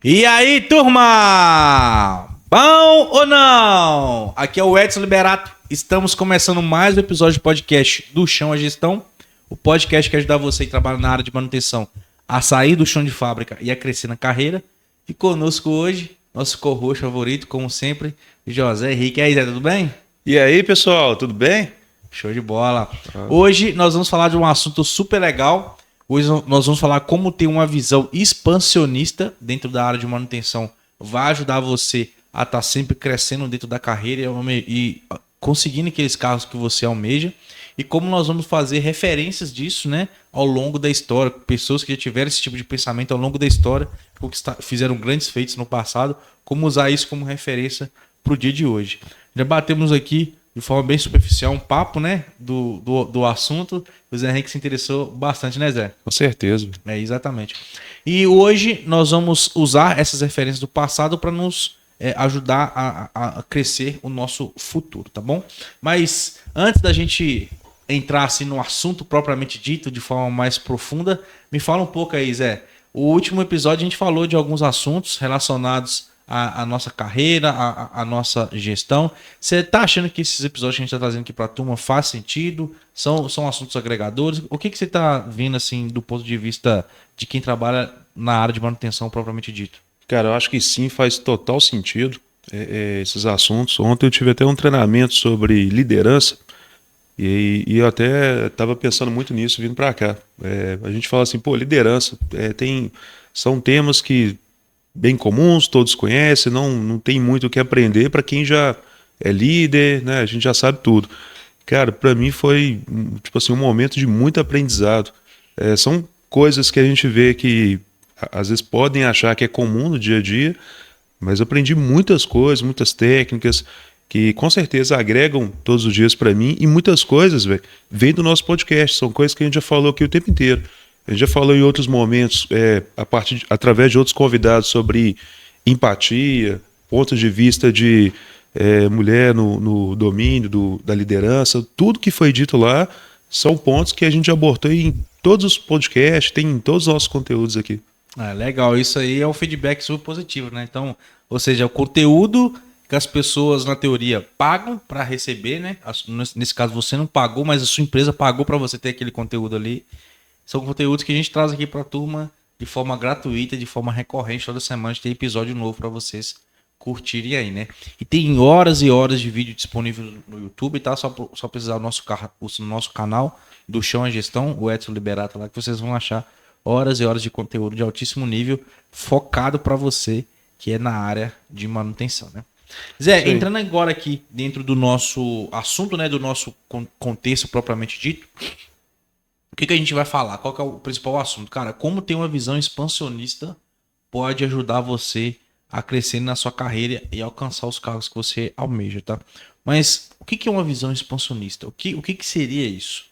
E aí, turma? Bom ou não? Aqui é o Edson Liberato. Estamos começando mais um episódio de podcast do Chão à Gestão. O podcast que ajuda você que trabalha na área de manutenção a sair do chão de fábrica e a crescer na carreira. E conosco hoje, nosso co-host favorito, como sempre, José Henrique. E aí, Zé, tudo bem? E aí, pessoal, tudo bem? Show de bola. Hoje nós vamos falar de um assunto super legal. Hoje nós vamos falar como ter uma visão expansionista dentro da área de manutenção. Vai ajudar você a estar sempre crescendo dentro da carreira e conseguindo aqueles carros que você almeja. E como nós vamos fazer referências disso, né, ao longo da história. Pessoas que já tiveram esse tipo de pensamento ao longo da história, fizeram grandes feitos no passado, como usar isso como referência para o dia de hoje. Já batemos aqui de forma bem superficial um papo, né, do assunto. O Zé Henrique se interessou bastante, né, Zé? Com certeza. É, exatamente. E hoje nós vamos usar essas referências do passado para nos ajudar a crescer o nosso futuro, tá bom? Mas antes da gente entrar assim no assunto propriamente dito, de forma mais profunda, me fala um pouco aí, Zé. O último episódio a gente falou de alguns assuntos relacionados à nossa carreira, à nossa gestão. Você tá achando que esses episódios que a gente está trazendo aqui para a turma faz sentido? São assuntos agregadores? O que você está vendo assim do ponto de vista de quem trabalha na área de manutenção propriamente dito? Cara, eu acho que sim, faz total sentido esses assuntos. Ontem eu tive até um treinamento sobre liderança e eu até estava pensando muito nisso vindo para cá. A gente fala assim, pô, liderança, são temas que bem comuns, todos conhecem, não tem muito o que aprender para quem já é líder, né? A gente já sabe tudo. Cara, para mim foi tipo assim, um momento de muito aprendizado. São coisas que a gente vê que às vezes podem achar que é comum no dia a dia, mas eu aprendi muitas coisas, muitas técnicas que com certeza agregam todos os dias para mim, e muitas coisas, velho, vêm do nosso podcast, são coisas que a gente já falou aqui o tempo inteiro. A gente já falou em outros momentos, através de outros convidados, sobre empatia, pontos de vista de mulher no domínio da liderança. Tudo que foi dito lá são pontos que a gente abordou em todos os podcasts, tem em todos os nossos conteúdos aqui. Legal, isso aí é um feedback super positivo, né? Então, ou seja, o conteúdo que as pessoas, na teoria, pagam para receber, né? Nesse caso, você não pagou, mas a sua empresa pagou para você ter aquele conteúdo ali. São conteúdos que a gente traz aqui para a turma de forma gratuita, de forma recorrente. Toda semana a gente tem episódio novo para vocês curtirem aí, né? E tem horas e horas de vídeo disponível no YouTube, tá? Só precisar do nosso canal do Chão à Gestão, o Edson Liberato lá, que vocês vão achar horas e horas de conteúdo de altíssimo nível, focado para você que é na área de manutenção, né? Zé, sim, entrando agora aqui dentro do nosso assunto, né, do nosso contexto propriamente dito, o que a gente vai falar? Qual que é o principal assunto? Cara, como ter uma visão expansionista pode ajudar você a crescer na sua carreira e alcançar os cargos que você almeja, tá? Mas o que é uma visão expansionista? O que seria isso?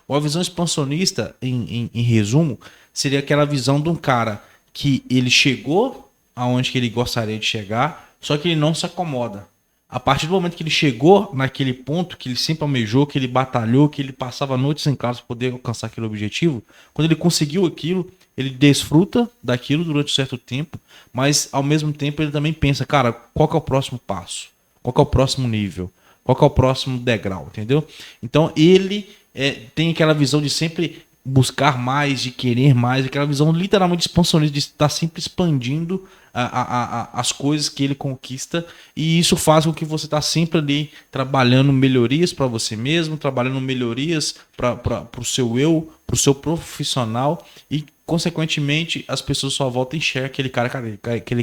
Uma visão expansionista, em resumo, seria aquela visão de um cara que ele chegou aonde que ele gostaria de chegar, só que ele não se acomoda. A partir do momento que ele chegou naquele ponto que ele sempre almejou, que ele batalhou, que ele passava noites em casa para poder alcançar aquele objetivo, quando ele conseguiu aquilo, ele desfruta daquilo durante um certo tempo, mas ao mesmo tempo ele também pensa, cara, qual que é o próximo passo? Qual que é o próximo nível? Qual que é o próximo degrau? Entendeu? Então ele tem aquela visão de sempre buscar mais, de querer mais, aquela visão literalmente expansionista, de estar sempre expandindo as coisas que ele conquista, e isso faz com que você está sempre ali trabalhando melhorias para você mesmo, trabalhando melhorias para o seu eu, para o seu profissional, e consequentemente as pessoas à sua volta enxergam aquele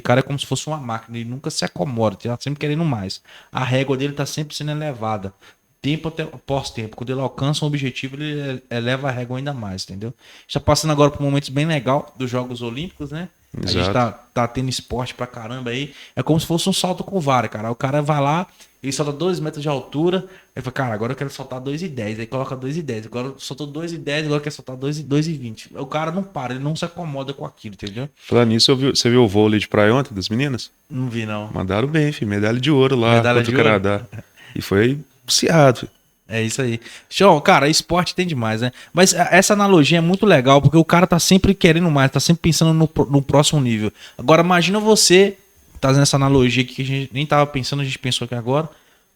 cara é como se fosse uma máquina, ele nunca se acomoda, ele está sempre querendo mais, a régua dele está sempre sendo elevada, tempo após tempo. Quando ele alcança um objetivo, ele eleva a régua ainda mais, entendeu? Está passando agora por um momento bem legal dos Jogos Olímpicos, né? Exato. A gente tá tendo esporte pra caramba aí. É como se fosse um salto com vara, cara. O cara vai lá, ele solta 2 metros de altura, ele fala, cara, agora eu quero soltar 2,10. Aí coloca 2,10. Agora soltou 2,10, agora quer soltar 2,20. O cara não para, ele não se acomoda com aquilo, entendeu? Falando nisso, você viu o vôlei de praia ontem das meninas? Não vi, não. Mandaram bem, filho. Medalha de ouro lá contra o Canadá. E foi viciado. É isso aí. Show, cara, esporte tem demais, né? Mas essa analogia é muito legal, porque o cara tá sempre querendo mais, tá sempre pensando no próximo nível. Agora, imagina você, trazendo essa analogia aqui que a gente nem tava pensando, a gente pensou aqui agora,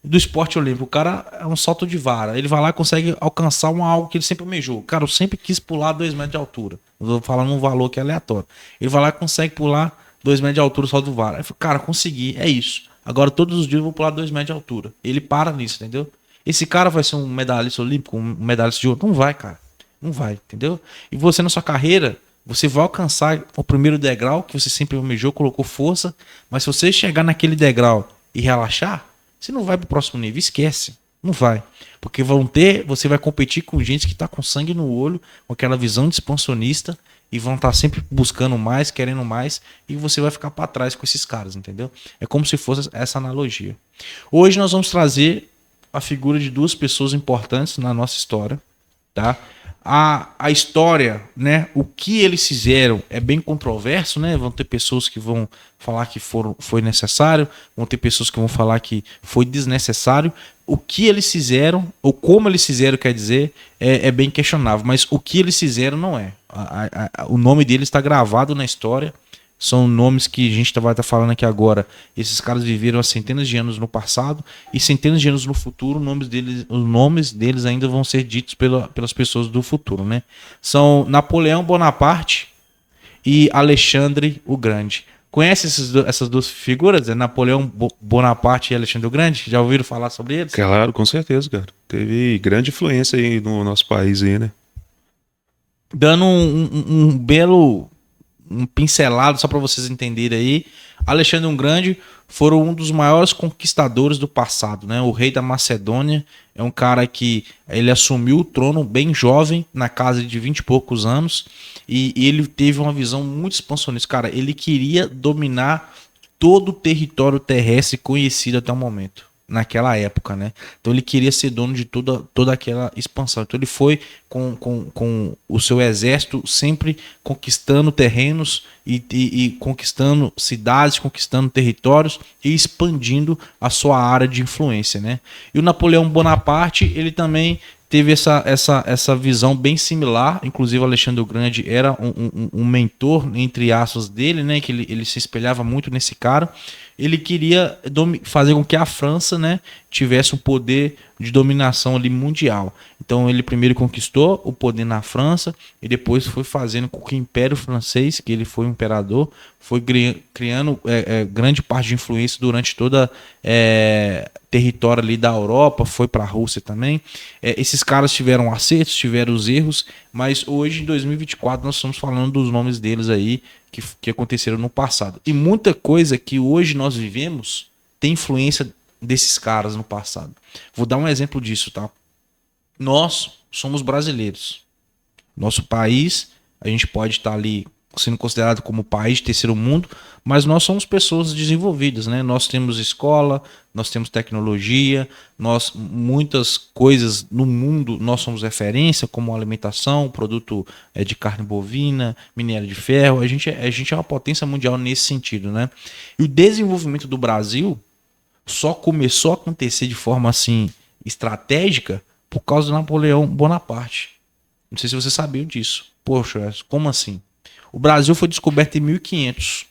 do esporte olímpico. O cara é um salto de vara. Ele vai lá e consegue alcançar algo que ele sempre almejou. Cara, eu sempre quis pular 2 metros de altura. Eu vou falar num valor que é aleatório. Ele vai lá e consegue pular 2 metros de altura, salto de vara. Aí, cara, consegui, é isso. Agora todos os dias eu vou pular 2 metros de altura. Ele para nisso, entendeu? Esse cara vai ser um medalhista olímpico, um medalhista de ouro? Não vai, cara. Não vai, entendeu? E você na sua carreira, você vai alcançar o primeiro degrau que você sempre almejou, colocou força, mas se você chegar naquele degrau e relaxar, você não vai pro próximo nível, esquece. Não vai. Porque você vai competir com gente que tá com sangue no olho, com aquela visão de expansionista, e vão estar sempre buscando mais, querendo mais, e você vai ficar para trás com esses caras, entendeu? É como se fosse essa analogia. Hoje nós vamos trazer a figura de 2 pessoas importantes na nossa história, tá? A história, né? O que eles fizeram é bem controverso, né? Vão ter pessoas que vão falar que foi necessário, vão ter pessoas que vão falar que foi desnecessário. O que eles fizeram, ou como eles fizeram, quer dizer, é bem questionável. Mas o que eles fizeram não é. O nome deles está gravado na história. São nomes que a gente vai estar falando aqui agora. Esses caras viveram há centenas de anos no passado e centenas de anos no futuro. Os nomes deles ainda vão ser ditos pelas pessoas do futuro, né? São Napoleão Bonaparte e Alexandre o Grande. Conhece essas 2 figuras? Napoleão Bonaparte e Alexandre o Grande? Já ouviram falar sobre eles? Claro, com certeza, cara. Teve grande influência aí no nosso país aí, né? Dando um belo pincelado só para vocês entenderem aí. Alexandre o Grande foram um dos maiores conquistadores do passado, né? O rei da Macedônia é um cara que ele assumiu o trono bem jovem, na casa de 20 e poucos anos, e ele teve uma visão muito expansionista. Cara, ele queria dominar todo o território terrestre conhecido até o momento, naquela época, né? Então ele queria ser dono de toda aquela expansão. Então ele foi com o seu exército sempre conquistando terrenos e conquistando cidades, conquistando territórios e expandindo a sua área de influência, né? E o Napoleão Bonaparte, ele também teve essa visão bem similar. Inclusive o Alexandre o Grande era um mentor, entre aspas, dele, né? Que ele se espelhava muito nesse cara. Ele queria fazer com que a França, né, tivesse um poder de dominação ali mundial. Então ele primeiro conquistou o poder na França e depois foi fazendo com que o Império Francês, que ele foi um imperador, foi criando grande parte de influência durante toda território ali da Europa, foi para a Rússia também. Esses caras tiveram acertos, tiveram os erros, mas hoje, em 2024, nós estamos falando dos nomes deles aí que aconteceram no passado. E muita coisa que hoje nós vivemos tem influência desses caras no passado. Vou dar um exemplo disso, tá? Nós somos brasileiros. Nosso país, a gente pode estar ali sendo considerado como país de terceiro mundo, mas nós somos pessoas desenvolvidas, né? Nós temos escola, nós temos tecnologia, muitas coisas no mundo nós somos referência, como alimentação, produto de carne bovina, minério de ferro. A gente é uma potência mundial nesse sentido, né? E o desenvolvimento do Brasil só começou a acontecer de forma assim estratégica por causa do Napoleão Bonaparte. Não sei se você sabia disso. Poxa, como assim? O Brasil foi descoberto em 1500,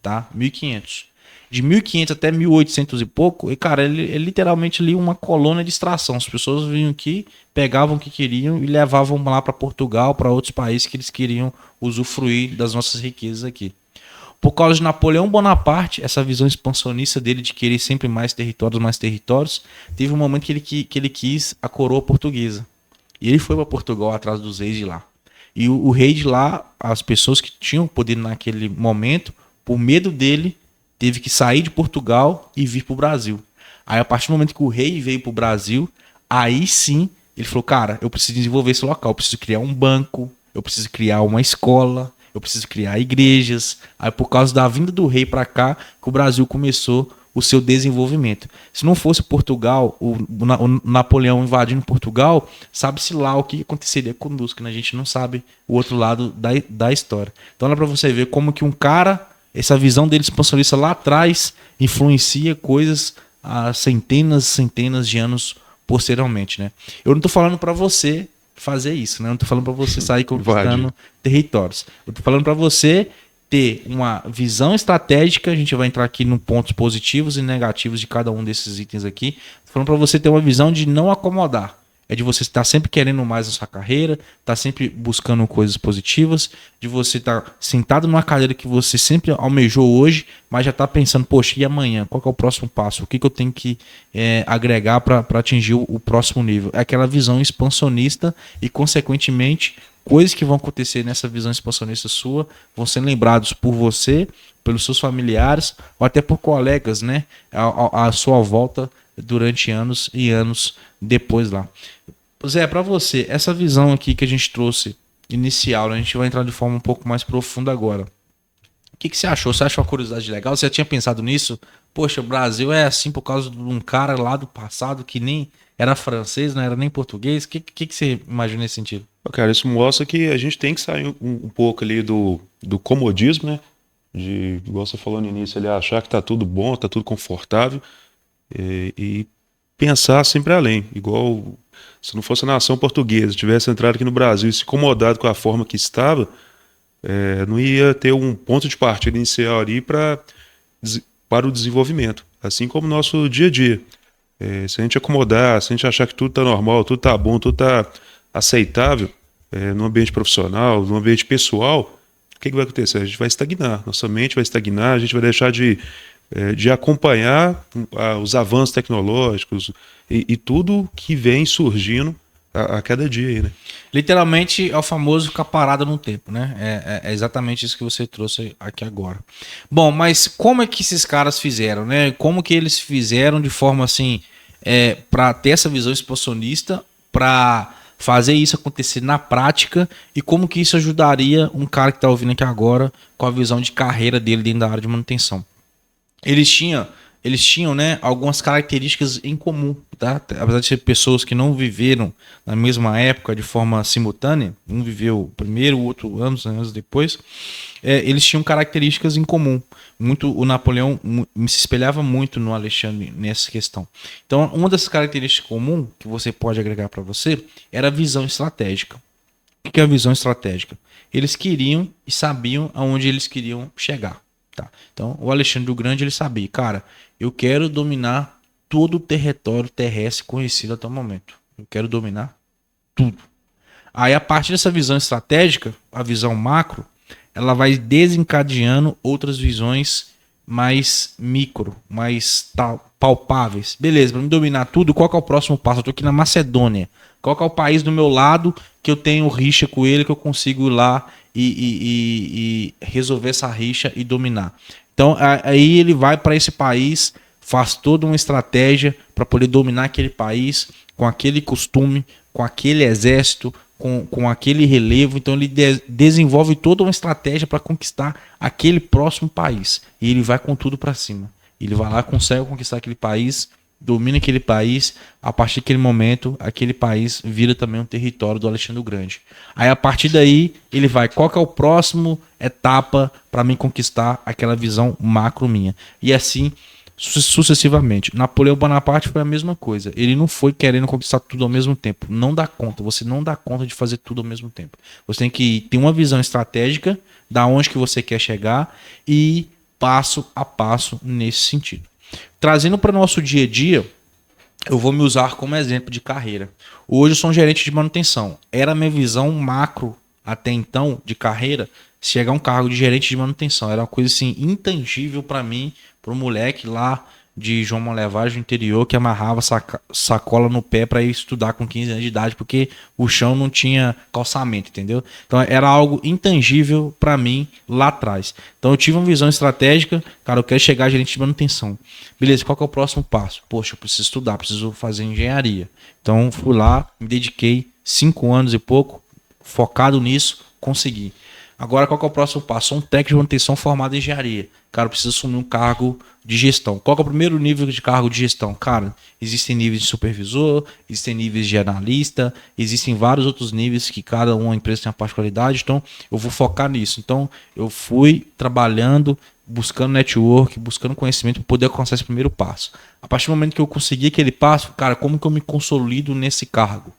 tá? 1500. De 1500 até 1800 e pouco, e cara, ele é literalmente ali uma colônia de extração. As pessoas vinham aqui, pegavam o que queriam e levavam lá para Portugal, para outros países que eles queriam usufruir das nossas riquezas aqui. Por causa de Napoleão Bonaparte, essa visão expansionista dele de querer sempre mais territórios, teve um momento que ele quis a coroa portuguesa. E ele foi para Portugal atrás dos reis de lá. E o rei de lá, as pessoas que tinham poder naquele momento, por medo dele, teve que sair de Portugal e vir para o Brasil. Aí, a partir do momento que o rei veio para o Brasil, aí sim, ele falou, cara, eu preciso desenvolver esse local, eu preciso criar um banco, eu preciso criar uma escola, eu preciso criar igrejas. Aí, por causa da vinda do rei para cá, que o Brasil começou o seu desenvolvimento. Se não fosse Portugal, o Napoleão invadindo Portugal, sabe-se lá o que aconteceria conosco, né? A gente não sabe o outro lado da história. Então, dá para você ver como que um cara, essa visão dele expansionista lá atrás, influencia coisas há centenas de anos posteriormente, né? Eu não tô falando para você fazer isso, né? Eu não tô falando para você sair conquistando territórios. Eu tô falando para você ter uma visão estratégica. A gente vai entrar aqui em pontos positivos e negativos de cada um desses itens aqui. Tô falando para você ter uma visão de não acomodar. É de você estar sempre querendo mais na sua carreira, estar sempre buscando coisas positivas, de você estar sentado numa cadeira que você sempre almejou hoje, mas já está pensando, poxa, e amanhã? Qual que é o próximo passo? O que eu tenho que agregar para atingir o próximo nível? É aquela visão expansionista e, consequentemente, coisas que vão acontecer nessa visão expansionista sua vão ser lembrados por você, pelos seus familiares ou até por colegas, né? À sua volta durante anos e anos depois lá. Zé, para você, essa visão aqui que a gente trouxe inicial, né? A gente vai entrar de forma um pouco mais profunda agora. O que você achou? Você achou uma curiosidade legal? Você já tinha pensado nisso? Poxa, o Brasil é assim por causa de um cara lá do passado que nem era francês, não era nem português. O que você imagina nesse sentido? Cara, isso mostra que a gente tem que sair um pouco ali do comodismo, né? Igual você falou no início, ele achar que tá tudo bom, tá tudo confortável e pensar sempre além. Igual se não fosse a nação portuguesa, tivesse entrado aqui no Brasil e se incomodado com a forma que estava, não ia ter um ponto de partida inicial ali para o desenvolvimento. Assim como o nosso dia a dia. Se a gente acomodar, se a gente achar que tudo está normal, tudo está bom, tudo está aceitável, no ambiente profissional, no ambiente pessoal, o que vai acontecer? A gente vai estagnar, nossa mente vai estagnar, a gente vai deixar de acompanhar os avanços tecnológicos e tudo que vem surgindo a cada dia aí, né? Literalmente é o famoso ficar parado no tempo, né? É exatamente isso que você trouxe aqui agora. Bom, mas como é que esses caras fizeram, né? Como que eles fizeram de forma assim, para ter essa visão expansionista, para fazer isso acontecer na prática, e como que isso ajudaria um cara que está ouvindo aqui agora com a visão de carreira dele dentro da área de manutenção? Eles tinham, né, algumas características em comum, tá? Apesar de ser pessoas que não viveram na mesma época de forma simultânea, um viveu primeiro, o outro anos depois, eles tinham características em comum. O Napoleão se espelhava muito no Alexandre nessa questão. Então, uma dessas características comuns que você pode agregar para você era a visão estratégica. O que é a visão estratégica? Eles queriam e sabiam aonde eles queriam chegar. Tá. Então, o Alexandre o Grande, ele sabia, cara, eu quero dominar todo o território terrestre conhecido até o momento. Eu quero dominar tudo. Aí, a partir dessa visão estratégica, a visão macro, ela vai desencadeando outras visões mais micro, mais palpáveis. Beleza, para me dominar tudo, qual que é o próximo passo? Eu tô aqui na Macedônia. Qual que é o país do meu lado que eu tenho rixa com ele, que eu consigo ir lá e resolver essa rixa e dominar? Então, aí ele vai para esse país, faz toda uma estratégia para poder dominar aquele país, com aquele costume, com aquele exército, com aquele relevo. Então ele desenvolve toda uma estratégia para conquistar aquele próximo país. E ele vai com tudo para cima. Ele vai lá, consegue conquistar aquele país, domina aquele país. A partir daquele momento, aquele país vira também um território do Alexandre o Grande. Aí a partir daí, ele vai, qual que é o próximo etapa para mim conquistar aquela visão macro minha? E assim sucessivamente. Napoleão Bonaparte foi a mesma coisa. Ele não foi querendo conquistar tudo ao mesmo tempo. Não dá conta. Você não dá conta de fazer tudo ao mesmo tempo. Você tem que ter uma visão estratégica da onde que você quer chegar e passo a passo nesse sentido. Trazendo para o nosso dia a dia, eu vou me usar como exemplo de carreira. Hoje eu sou um gerente de manutenção. Era a minha visão macro até então de carreira chegar a um cargo de gerente de manutenção. Era uma coisa assim intangível para mim, para um moleque lá de João Monlevade, no interior, que amarrava sacola no pé para ir estudar com 15 anos de idade, porque o chão não tinha calçamento, entendeu? Então era algo intangível para mim lá atrás. Então eu tive uma visão estratégica, cara, eu quero chegar a gerente de manutenção. Beleza, qual que é o próximo passo? Poxa, eu preciso estudar, preciso fazer engenharia. Então fui lá, me dediquei 5 anos e pouco, focado nisso, consegui. Agora, qual que é o próximo passo? Sou um técnico de manutenção formado em engenharia. Cara, eu preciso assumir um cargo de gestão. Qual que é o primeiro nível de cargo de gestão? Cara, existem níveis de supervisor, existem níveis de analista, existem vários outros níveis que cada uma empresa tem uma particularidade. Então, eu vou focar nisso. Então, eu fui trabalhando buscando network, buscando conhecimento para poder alcançar esse primeiro passo. A partir do momento que eu consegui aquele passo, cara, como que eu me consolido nesse cargo?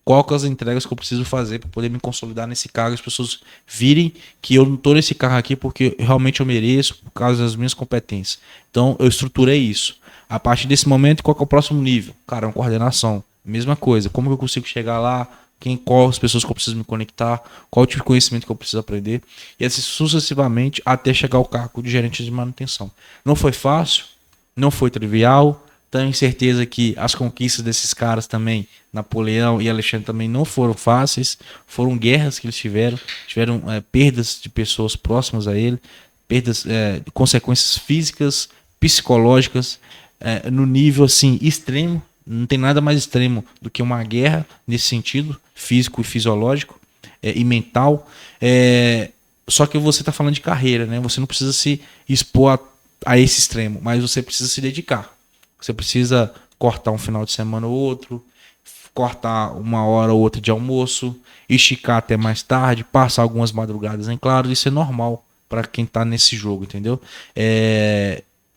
Qual que as entregas que eu preciso fazer para poder me consolidar nesse cargo, as pessoas virem que eu não estou nesse cargo aqui porque realmente eu mereço, por causa das minhas competências. Então eu estruturei isso. A partir desse momento, qual que é o próximo nível? Cara, uma coordenação. Mesma coisa. Como que eu consigo chegar lá? Qual as pessoas que eu preciso me conectar? Qual o tipo de conhecimento que eu preciso aprender? E assim sucessivamente até chegar ao cargo de gerente de manutenção. Não foi fácil, não foi trivial. Tenho certeza que as conquistas desses caras também, Napoleão e Alexandre, também não foram fáceis. Foram guerras que eles tiveram. Tiveram perdas de pessoas próximas a ele, perdas, consequências físicas, psicológicas, no nível assim extremo. Não tem nada mais extremo do que uma guerra nesse sentido, físico e fisiológico e mental. Só que você está falando de carreira, né? Você não precisa se expor a esse extremo, mas você precisa se dedicar. Você precisa cortar um final de semana ou outro, cortar uma hora ou outra de almoço, esticar até mais tarde, passar algumas madrugadas em claro. Isso é normal para quem está nesse jogo, entendeu?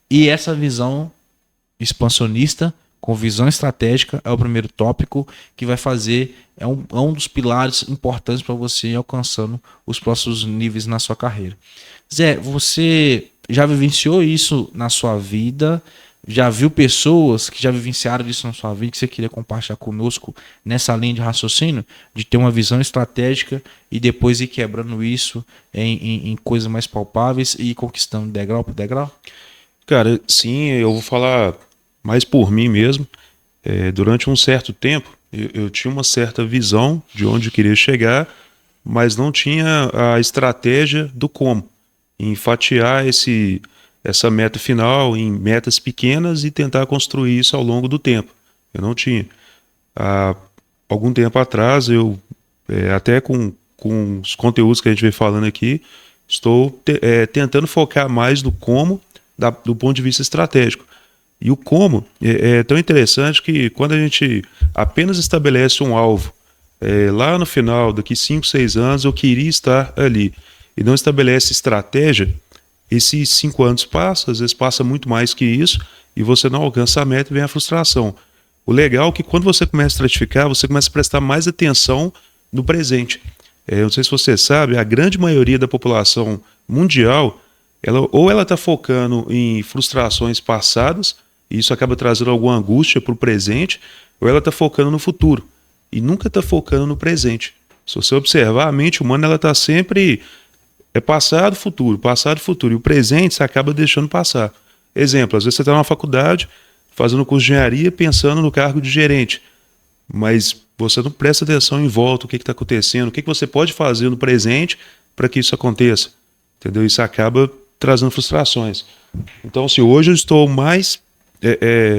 E essa visão expansionista, com visão estratégica, é o primeiro tópico que vai fazer, é um dos pilares importantes para você ir alcançando os próximos níveis na sua carreira. Zé, você já vivenciou isso na sua vida? Já viu pessoas que já vivenciaram isso na sua vida que você queria compartilhar conosco nessa linha de raciocínio? De ter uma visão estratégica e depois ir quebrando isso em coisas mais palpáveis e ir conquistando degrau por degrau? Cara, sim, eu vou falar mais por mim mesmo. Durante um certo tempo, eu tinha uma certa visão de onde eu queria chegar, mas não tinha a estratégia do como. Em fatiar essa meta final em metas pequenas e tentar construir isso ao longo do tempo. Eu não tinha. Há algum tempo atrás, até com os conteúdos que a gente vem falando aqui, estou tentando focar mais no como do ponto de vista estratégico. E o como é tão interessante que quando a gente apenas estabelece um alvo, lá no final, daqui 5, 6 anos, eu queria estar ali, e não estabelece estratégia, esses 5 anos passam, às vezes passa muito mais que isso, e você não alcança a meta e vem a frustração. O legal é que quando você começa a estratificar, você começa a prestar mais atenção no presente. Não sei se você sabe, a grande maioria da população mundial, ela está focando em frustrações passadas, e isso acaba trazendo alguma angústia para o presente, ou ela está focando no futuro, e nunca está focando no presente. Se você observar, a mente humana está sempre... passado, futuro, e o presente você acaba deixando passar. Exemplo, às vezes você está na faculdade, fazendo curso de engenharia, pensando no cargo de gerente, mas você não presta atenção em volta, o que está acontecendo, o que você pode fazer no presente para que isso aconteça, entendeu? Isso acaba trazendo frustrações. Então, se hoje eu estou mais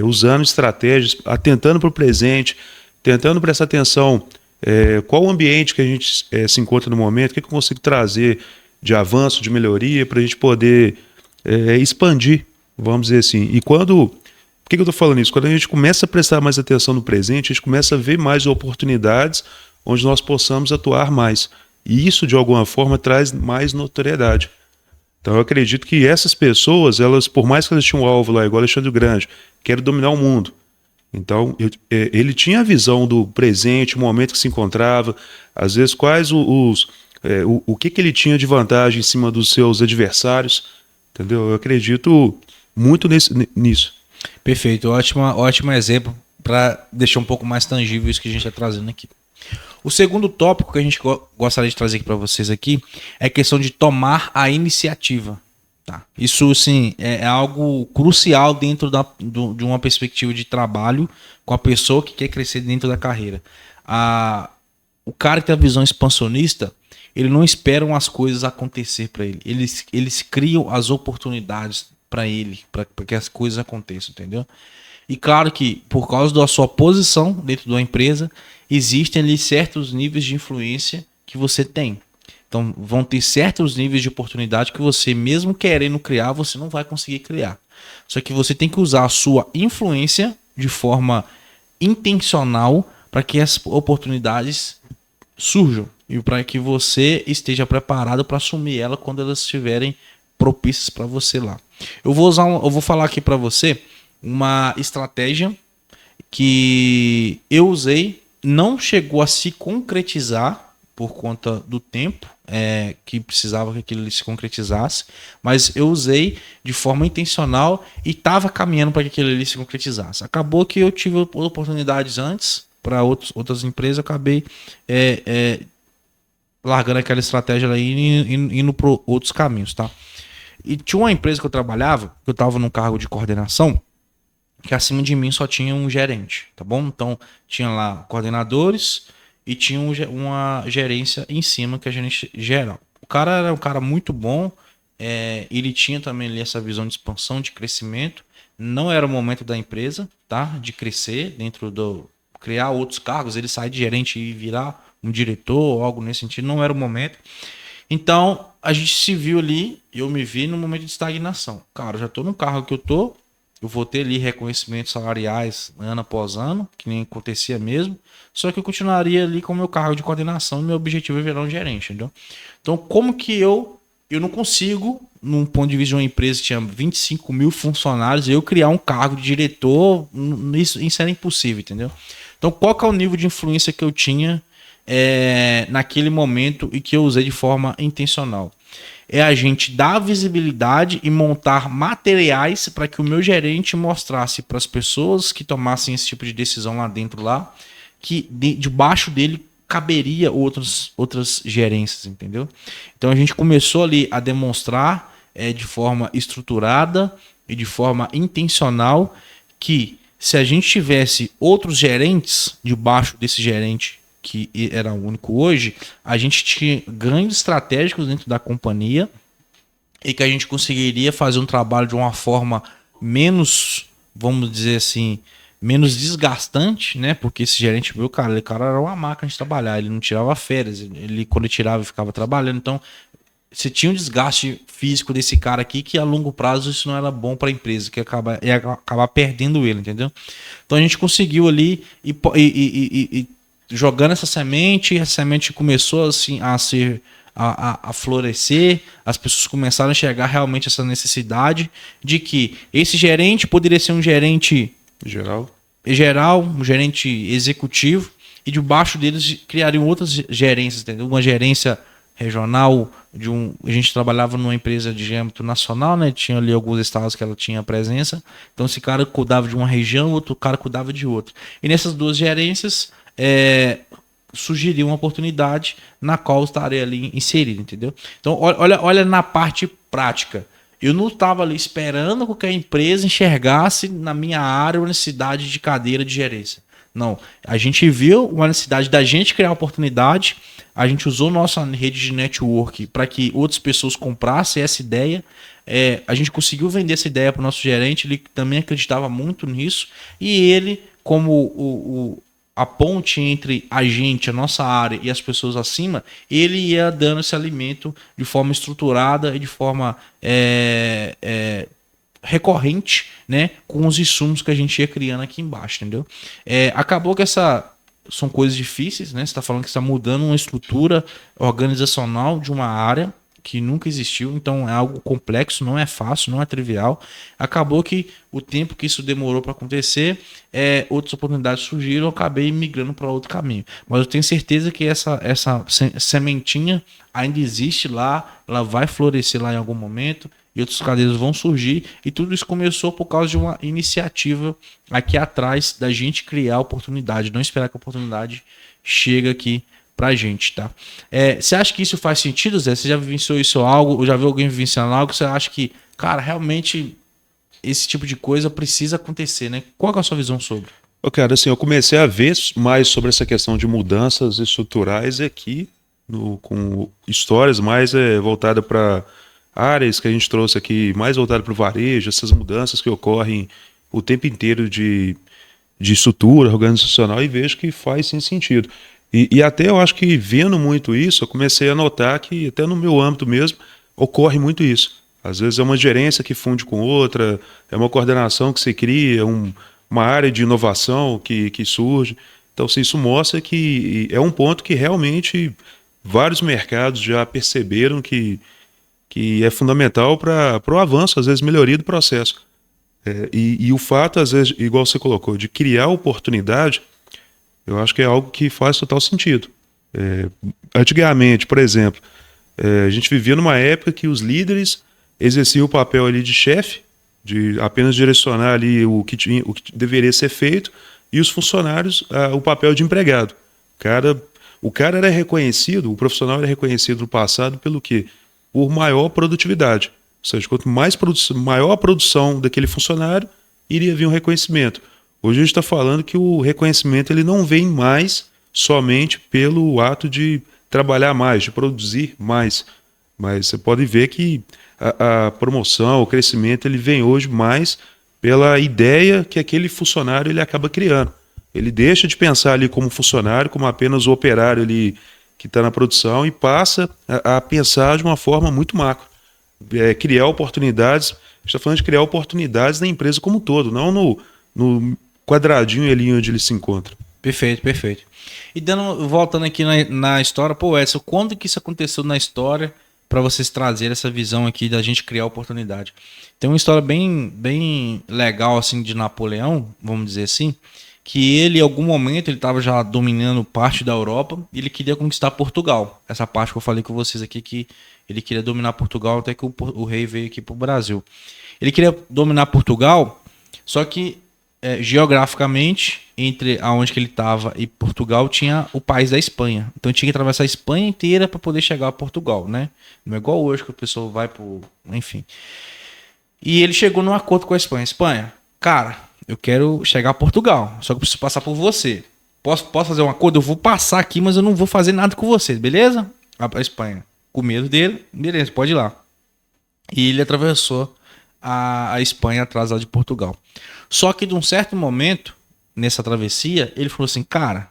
usando estratégias, atentando para o presente, tentando prestar atenção, qual o ambiente que a gente se encontra no momento, o que eu consigo trazer de avanço, de melhoria, para a gente poder expandir, vamos dizer assim. E por que eu estou falando isso? Quando a gente começa a prestar mais atenção no presente, a gente começa a ver mais oportunidades onde nós possamos atuar mais. E isso, de alguma forma, traz mais notoriedade. Então eu acredito que essas pessoas, elas, por mais que elas tinham um alvo lá, igual Alexandre Grande, quero dominar o mundo. Então ele tinha a visão do presente, o momento que se encontrava, às vezes quais o que ele tinha de vantagem em cima dos seus adversários, entendeu? Eu acredito muito nisso. Perfeito, ótimo exemplo para deixar um pouco mais tangível isso que a gente está trazendo aqui. O segundo tópico que a gente gostaria de trazer aqui para vocês aqui é a questão de tomar a iniciativa. Tá? Isso, sim, é algo crucial dentro de uma perspectiva de trabalho com a pessoa que quer crescer dentro da carreira. O cara que tem a visão expansionista, ele não espera as coisas acontecer para ele. Eles criam as oportunidades para ele, para que as coisas aconteçam, entendeu? E claro que, por causa da sua posição dentro de uma empresa, existem ali certos níveis de influência que você tem. Então, vão ter certos níveis de oportunidade que você, mesmo querendo criar, você não vai conseguir criar. Só que você tem que usar a sua influência de forma intencional para que as oportunidades surjam e para que você esteja preparado para assumir ela quando elas estiverem propícias para você lá. Eu vou falar aqui para você uma estratégia que eu usei, não chegou a se concretizar por conta do tempo que precisava que aquilo se concretizasse, mas eu usei de forma intencional e estava caminhando para que aquilo ali se concretizasse. Acabou que eu tive oportunidades antes para outras empresas, acabei largando aquela estratégia lá e indo para outros caminhos, tá? E tinha uma empresa que eu trabalhava, que eu estava num cargo de coordenação, que acima de mim só tinha um gerente, tá bom? Então tinha lá coordenadores e tinha uma gerência em cima, que é a gerente geral. O cara era um cara muito bom, ele tinha também ali essa visão de expansão, de crescimento. Não era o momento da empresa, tá? De crescer dentro do... criar outros cargos, ele sair de gerente e virar um diretor ou algo nesse sentido, não era o momento. Então, a gente se viu ali, eu me vi num momento de estagnação. Cara, eu já tô no cargo que eu vou ter ali reconhecimentos salariais ano após ano, que nem acontecia mesmo, só que eu continuaria ali com o meu cargo de coordenação e meu objetivo é virar um gerente, entendeu? Então, como que eu não consigo, num ponto de vista de uma empresa que tinha 25 mil funcionários, eu criar um cargo de diretor, isso era impossível, entendeu? Então, qual que é o nível de influência que eu tinha naquele momento e que eu usei de forma intencional? É a gente dar visibilidade e montar materiais para que o meu gerente mostrasse para as pessoas que tomassem esse tipo de decisão lá dentro, lá, que debaixo dele caberia outras gerências, entendeu? Então a gente começou ali a demonstrar de forma estruturada e de forma intencional que se a gente tivesse outros gerentes debaixo desse gerente que era o único hoje, a gente tinha grandes estratégicos dentro da companhia e que a gente conseguiria fazer um trabalho de uma forma menos, vamos dizer assim, menos desgastante, né? Porque esse gerente viu, cara, ele cara era uma máquina de trabalhar, ele não tirava férias, ele quando ele tirava ficava trabalhando, então você tinha um desgaste físico desse cara aqui que a longo prazo isso não era bom para a empresa, que ia acabar perdendo ele, entendeu? Então a gente conseguiu ali e jogando essa semente começou assim a florescer, as pessoas começaram a enxergar realmente essa necessidade de que esse gerente poderia ser um gerente geral, um gerente executivo, e debaixo deles criariam outras gerências, entendeu? Uma gerência regional, a gente trabalhava numa empresa de âmbito nacional, né? Tinha ali alguns estados que ela tinha presença, então esse cara cuidava de uma região, outro cara cuidava de outra. E nessas duas gerências surgiria uma oportunidade na qual eu estaria ali inserido, entendeu? Então, olha na parte prática. Eu não estava ali esperando que a empresa enxergasse na minha área uma necessidade de cadeira de gerência. Não, a gente viu uma necessidade da gente criar oportunidade, a gente usou nossa rede de network para que outras pessoas comprassem essa ideia, a gente conseguiu vender essa ideia para o nosso gerente, ele também acreditava muito nisso, e ele, como a ponte entre a gente, a nossa área e as pessoas acima, ele ia dando esse alimento de forma estruturada e de forma recorrente, né, com os insumos que a gente ia criando aqui embaixo, entendeu? Acabou que são coisas difíceis, né? Você está falando que está mudando uma estrutura organizacional de uma área que nunca existiu, então é algo complexo, não é fácil, não é trivial. Acabou que o tempo que isso demorou para acontecer, outras oportunidades surgiram, eu acabei migrando para outro caminho. Mas eu tenho certeza que essa sementinha ainda existe lá, ela vai florescer lá em algum momento, e outros cadeiras vão surgir, e tudo isso começou por causa de uma iniciativa aqui atrás da gente criar a oportunidade, não esperar que a oportunidade chegue aqui pra gente, tá? Você acha que isso faz sentido, Zé? Você já vivenciou isso algo, ou já viu alguém vivenciando algo? Você acha que, cara, realmente esse tipo de coisa precisa acontecer, né? Qual é a sua visão sobre? Cara, assim, eu comecei a ver mais sobre essa questão de mudanças estruturais aqui, com histórias mais voltadas para áreas que a gente trouxe aqui, mais voltadas para o varejo, essas mudanças que ocorrem o tempo inteiro de estrutura organizacional, e vejo que faz sim sentido. E até eu acho que vendo muito isso, eu comecei a notar que até no meu âmbito mesmo ocorre muito isso. Às vezes é uma gerência que funde com outra, é uma coordenação que se cria, uma área de inovação que surge. Então, assim, isso mostra que é um ponto que realmente vários mercados já perceberam que que é fundamental para o avanço, às vezes melhoria do processo. E o fato, às vezes, igual você colocou, de criar oportunidade, eu acho que é algo que faz total sentido. Antigamente, por exemplo, a gente vivia numa época que os líderes exerciam o papel ali de chefe, de apenas direcionar ali o que deveria ser feito, e os funcionários o papel de empregado. O cara era reconhecido, o profissional era reconhecido no passado pelo quê? Por maior produtividade. Ou seja, quanto maior a produção daquele funcionário, iria vir um reconhecimento. Hoje a gente está falando que o reconhecimento ele não vem mais somente pelo ato de trabalhar mais, de produzir mais. Mas você pode ver que a promoção, o crescimento, ele vem hoje mais pela ideia que aquele funcionário ele acaba criando. Ele deixa de pensar ali como funcionário, como apenas o operário ali que está na produção e passa a pensar de uma forma muito macro. Criar oportunidades, a gente está falando de criar oportunidades na empresa como um todo, não no quadradinho ali onde ele se encontra. Perfeito, perfeito. E voltando aqui na história, pô, Edson, quando que isso aconteceu na história para vocês trazerem essa visão aqui da gente criar oportunidade? Tem uma história bem legal assim de Napoleão, vamos dizer assim, que ele, em algum momento, ele estava já dominando parte da Europa e ele queria conquistar Portugal. Essa parte que eu falei com vocês aqui, que ele queria dominar Portugal até que o rei veio aqui para o Brasil. Ele queria dominar Portugal, só que geograficamente, entre aonde que ele estava e Portugal, tinha o país da Espanha. Então tinha que atravessar a Espanha inteira para poder chegar a Portugal, né? Não é igual hoje que a pessoa vai pro... Enfim. E ele chegou num acordo com a Espanha. Espanha, cara, eu quero chegar a Portugal, só que eu preciso passar por você. Posso fazer um acordo? Eu vou passar aqui, mas eu não vou fazer nada com você, beleza? A Espanha, com medo dele, beleza, pode ir lá. E ele atravessou a Espanha atrás lá de Portugal. Só que de um certo momento, nessa travessia, ele falou assim, cara,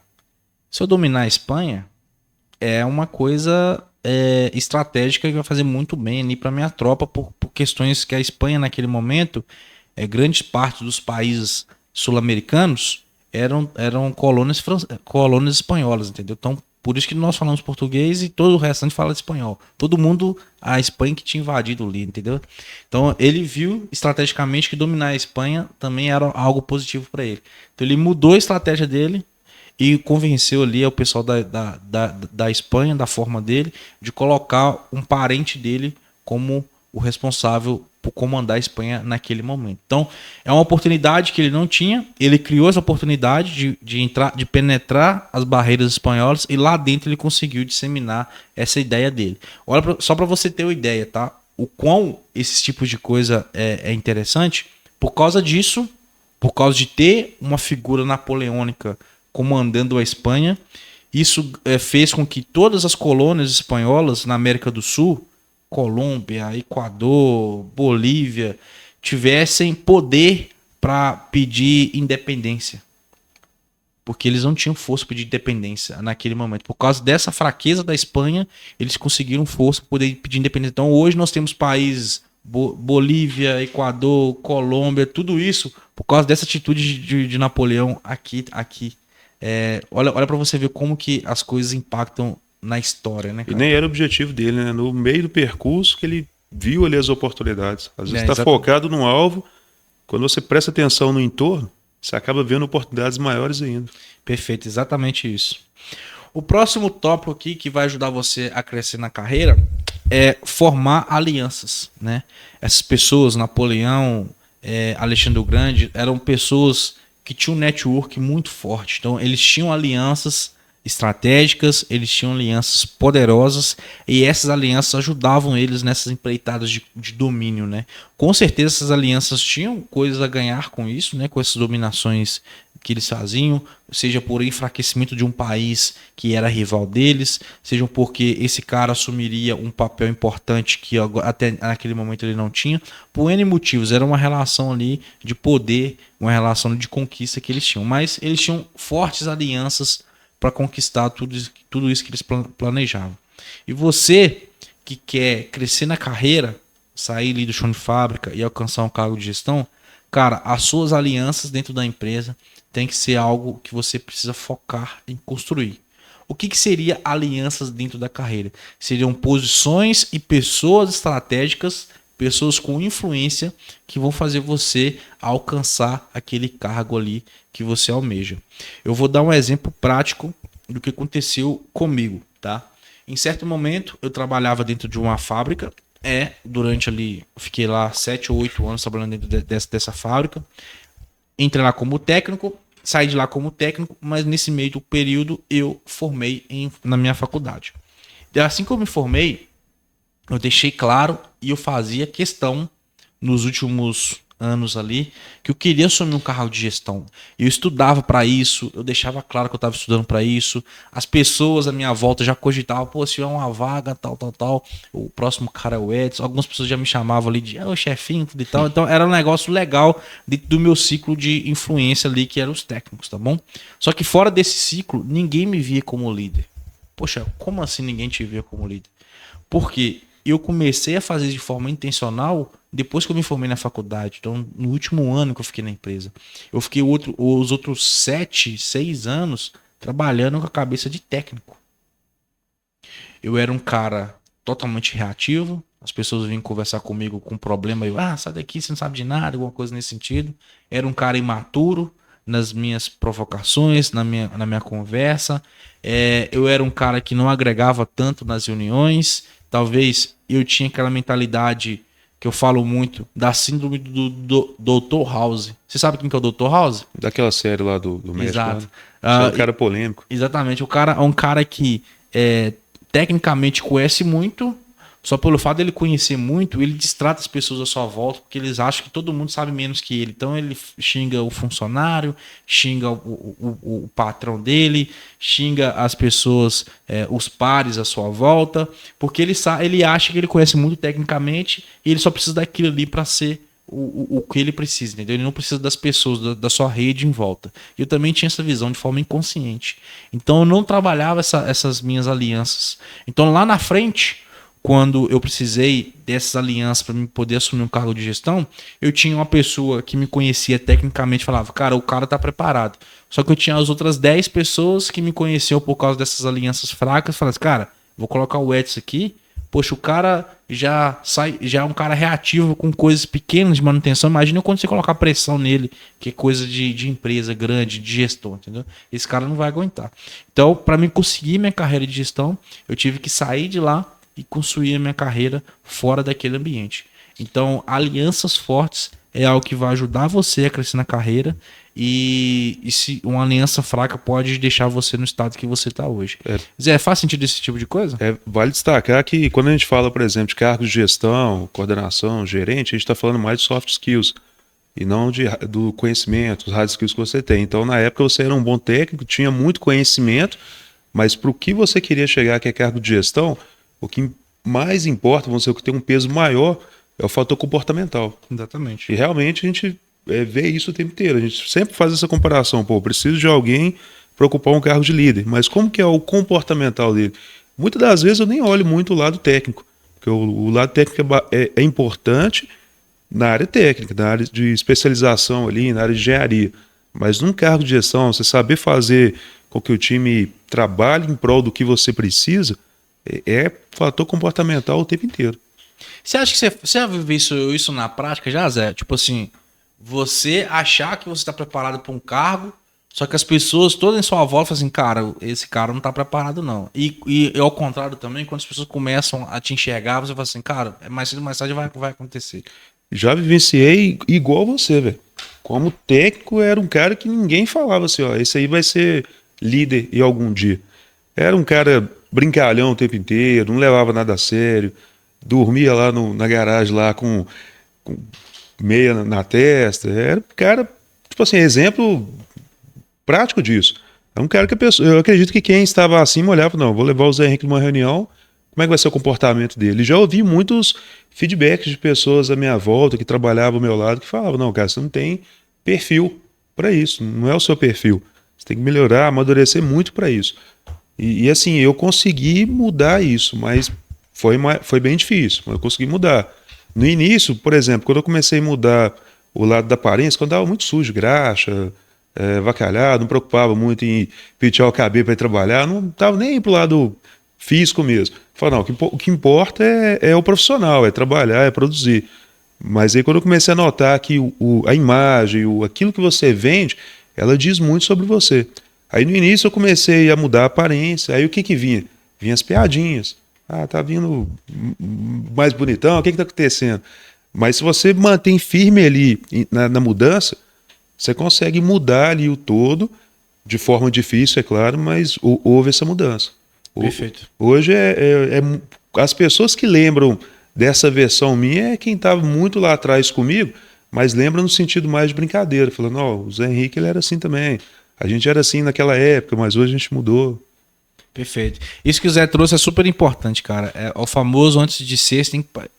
se eu dominar a Espanha, é uma coisa estratégica que vai fazer muito bem ali para minha tropa, por questões que a Espanha naquele momento, grande parte dos países sul-americanos eram colônias espanholas, entendeu? Então, por isso que nós falamos português e todo o restante fala espanhol. Todo mundo, a Espanha que tinha invadido ali, entendeu? Então, ele viu estrategicamente que dominar a Espanha também era algo positivo para ele. Então, ele mudou a estratégia dele e convenceu ali o pessoal da Espanha, da forma dele, de colocar um parente dele como o responsável por comandar a Espanha naquele momento. Então, é uma oportunidade que ele não tinha, ele criou essa oportunidade de penetrar as barreiras espanholas e lá dentro ele conseguiu disseminar essa ideia dele. Olha, só para você ter uma ideia, tá? O quão esse tipo de coisa é interessante, por causa disso, por causa de ter uma figura napoleônica comandando a Espanha, isso fez com que todas as colônias espanholas na América do Sul, Colômbia, Equador, Bolívia, tivessem poder para pedir independência. Porque eles não tinham força para pedir independência naquele momento. Por causa dessa fraqueza da Espanha, eles conseguiram força para poder pedir independência. Então hoje nós temos países, Bolívia, Equador, Colômbia, tudo isso por causa dessa atitude de Napoleão aqui. Olha para você ver como que as coisas impactam na história, né, cara? E nem era o objetivo dele, né? No meio do percurso que ele viu ali as oportunidades. Às vezes está focado num alvo, quando você presta atenção no entorno, você acaba vendo oportunidades maiores ainda. Perfeito, exatamente isso. O próximo tópico aqui que vai ajudar você a crescer na carreira é formar alianças, né? Essas pessoas, Napoleão, Alexandre o Grande, eram pessoas que tinham um network muito forte. Então, eles tinham alianças estratégicas, eles tinham alianças poderosas e essas alianças ajudavam eles nessas empreitadas de domínio, né? Com certeza essas alianças tinham coisas a ganhar com isso, né? Com essas dominações que eles faziam, seja por enfraquecimento de um país que era rival deles, seja porque esse cara assumiria um papel importante que até naquele momento ele não tinha, por N motivos, era uma relação ali de poder, uma relação de conquista que eles tinham, mas eles tinham fortes alianças para conquistar tudo isso que eles planejavam. E você que quer crescer na carreira, sair ali do chão de fábrica e alcançar um cargo de gestão, cara, as suas alianças dentro da empresa tem que ser algo que você precisa focar em construir. O que seria alianças dentro da carreira? Seriam posições e pessoas estratégicas, pessoas com influência que vão fazer você alcançar aquele cargo ali que você almeja. Eu vou dar um exemplo prático do que aconteceu comigo, tá? Em certo momento, eu trabalhava dentro de uma fábrica, durante ali, eu fiquei lá 7 ou 8 anos trabalhando dentro dessa fábrica. Entrei lá como técnico, saí de lá como técnico, mas nesse meio do período eu formei na minha faculdade. E assim que eu me formei, eu deixei claro e eu fazia questão nos últimos anos ali que eu queria assumir um cargo de gestão. Eu estudava para isso, eu deixava claro que eu estava estudando para isso. As pessoas à minha volta já cogitavam, pô, se tiver uma vaga, tal. O próximo cara é o Edson. Algumas pessoas já me chamavam ali de chefinho, tudo e tal. Então era um negócio legal dentro do meu ciclo de influência ali, que eram os técnicos, tá bom? Só que fora desse ciclo, ninguém me via como líder. Poxa, como assim ninguém te via como líder? Porque eu comecei a fazer de forma intencional depois que eu me formei na faculdade. Então, no último ano que eu fiquei na empresa. Eu fiquei os outros 7, 6 anos trabalhando com a cabeça de técnico. Eu era um cara totalmente reativo. As pessoas vinham conversar comigo com um problema. Eu, sai daqui, você não sabe de nada, alguma coisa nesse sentido. Era um cara imaturo nas minhas provocações, na minha conversa. Eu era um cara que não agregava tanto nas reuniões. Talvez eu tinha aquela mentalidade que eu falo muito, da síndrome do Dr. House. Você sabe quem que é o Dr. House? Daquela série lá do México. Exato. É um cara polêmico. Exatamente. O cara é um cara que tecnicamente conhece muito, só pelo fato dele conhecer muito, ele distrata as pessoas à sua volta, porque eles acham que todo mundo sabe menos que ele. Então ele xinga o funcionário, xinga o patrão dele, xinga as pessoas, os pares à sua volta, porque ele acha que ele conhece muito tecnicamente e ele só precisa daquilo ali para ser o que ele precisa, entendeu? Ele não precisa das pessoas, da sua rede em volta. Eu também tinha essa visão de forma inconsciente. Então eu não trabalhava essas minhas alianças. Então lá na frente, quando eu precisei dessas alianças para poder assumir um cargo de gestão, eu tinha uma pessoa que me conhecia tecnicamente e falava, cara, o cara tá preparado. Só que eu tinha as outras 10 pessoas que me conheciam por causa dessas alianças fracas, falavam, cara, vou colocar o Edson aqui, poxa, o cara já é um cara reativo com coisas pequenas de manutenção. Imagina quando você colocar pressão nele, que é coisa de empresa grande, de gestão, entendeu? Esse cara não vai aguentar. Então, para mim conseguir minha carreira de gestão, eu tive que sair de lá e construir a minha carreira fora daquele ambiente. Então, alianças fortes é algo que vai ajudar você a crescer na carreira e se uma aliança fraca pode deixar você no estado que você está hoje. Zé, faz sentido esse tipo de coisa? Vale destacar que quando a gente fala, por exemplo, de cargos de gestão, coordenação, gerente, a gente está falando mais de soft skills e não do conhecimento, os hard skills que você tem. Então, na época, você era um bom técnico, tinha muito conhecimento, mas para o que você queria chegar, que é cargo de gestão, o que mais importa, vamos dizer, o que tem um peso maior é o fator comportamental. Exatamente. E realmente a gente vê isso o tempo inteiro. A gente sempre faz essa comparação. Pô, eu preciso de alguém para ocupar um cargo de líder. Mas como que é o comportamental dele? Muitas das vezes eu nem olho muito o lado técnico. Porque o lado técnico é importante na área técnica, na área de especialização ali, na área de engenharia. Mas num cargo de gestão, você saber fazer com que o time trabalhe em prol do que você precisa, é fator comportamental o tempo inteiro. Você acha que você já viveu isso na prática já, Zé? Tipo assim, você achar que você está preparado para um cargo, só que as pessoas todas em sua volta falam assim, cara, esse cara não está preparado não. E ao contrário também, quando as pessoas começam a te enxergar, você fala assim, cara, mais cedo ou mais tarde vai acontecer. Já vivenciei igual você, velho. Como técnico, era um cara que ninguém falava assim, ó, esse aí vai ser líder em algum dia. Era um cara brincalhão o tempo inteiro, não levava nada a sério, dormia lá na garagem lá com meia na testa. Era um cara, tipo assim, exemplo prático disso. É um cara que eu acredito que quem estava acima olhava, não, vou levar o Zé Henrique numa reunião, como é que vai ser o comportamento dele? Já ouvi muitos feedbacks de pessoas à minha volta que trabalhavam ao meu lado que falavam, não, cara, você não tem perfil para isso, não é o seu perfil. Você tem que melhorar, amadurecer muito para isso. E assim, eu consegui mudar isso, mas foi bem difícil, mas eu consegui mudar. No início, por exemplo, quando eu comecei a mudar o lado da aparência, quando eu andava muito sujo, graxa, avacalhado, não preocupava muito em pentear o cabelo para ir trabalhar, não estava nem para o lado físico mesmo. Falei, não, o que importa é o profissional, é trabalhar, é produzir. Mas aí quando eu comecei a notar que a imagem, aquilo que você vende, ela diz muito sobre você. Aí no início eu comecei a mudar a aparência, aí o que vinha? Vinha as piadinhas. Ah, tá vindo mais bonitão, o que tá acontecendo? Mas se você mantém firme ali na mudança, você consegue mudar ali o todo, de forma difícil, é claro, mas houve essa mudança. Perfeito. Hoje as pessoas que lembram dessa versão minha é quem estava muito lá atrás comigo, mas lembra no sentido mais de brincadeira, falando, ó, o Zé Henrique ele era assim também. A gente era assim naquela época, mas hoje a gente mudou. Perfeito. Isso que o Zé trouxe é super importante, cara. É o famoso antes de ser,